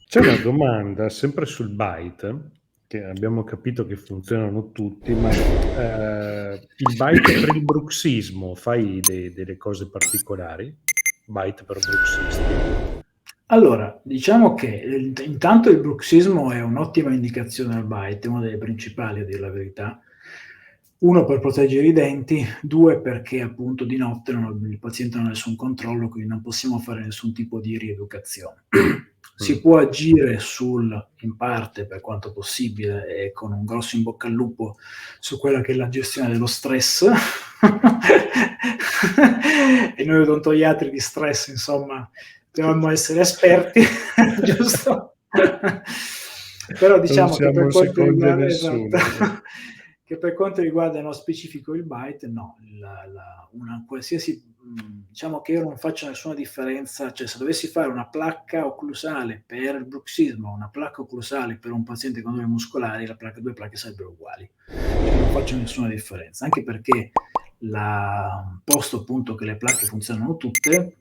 C'è una domanda sempre sul byte, che abbiamo capito che funzionano tutti, ma il byte per il bruxismo fai delle cose particolari? Byte per bruxisti? Allora, diciamo che intanto il bruxismo è un'ottima indicazione al byte, è una delle principali a dire la verità. Uno per proteggere i denti, due perché appunto di notte il paziente non ha nessun controllo, quindi non possiamo fare nessun tipo di rieducazione. Si può agire in parte per quanto possibile e con un grosso in bocca al lupo su quella che è la gestione dello stress. E noi odontoiatri di stress, insomma, dobbiamo essere esperti, giusto? Però Non diciamo che per siamo quanto secondi a riguarda, esatto, nessuno. che per quanto riguarda nello specifico il byte, no, una qualsiasi, diciamo che io non faccio nessuna differenza, cioè se dovessi fare una placca occlusale per il bruxismo, una placca occlusale per un paziente con dolori muscolari, due placche sarebbero uguali. Cioè, non faccio nessuna differenza, anche perché posto appunto che le placche funzionano tutte,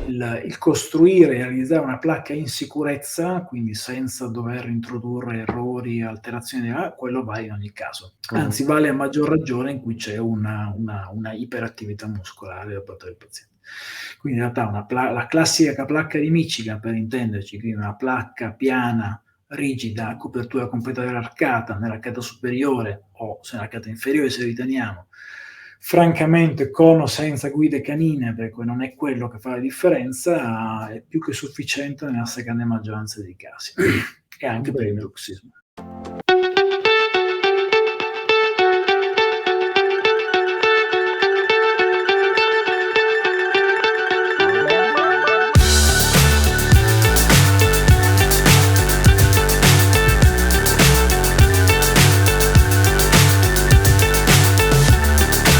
il costruire e realizzare una placca in sicurezza, quindi senza dover introdurre errori, alterazioni, quello vale in ogni caso. Anzi, vale a maggior ragione in cui c'è una iperattività muscolare da parte del paziente. Quindi in realtà la classica placca di Michigan, per intenderci, quindi una placca piana, rigida, a copertura completa dell'arcata, nell'arcata superiore o se nell'arcata inferiore se riteniamo, francamente con o senza guide canine, perché non è quello che fa la differenza, è più che sufficiente nella stragrande maggioranza dei casi e anche per il Bene. bruxismo.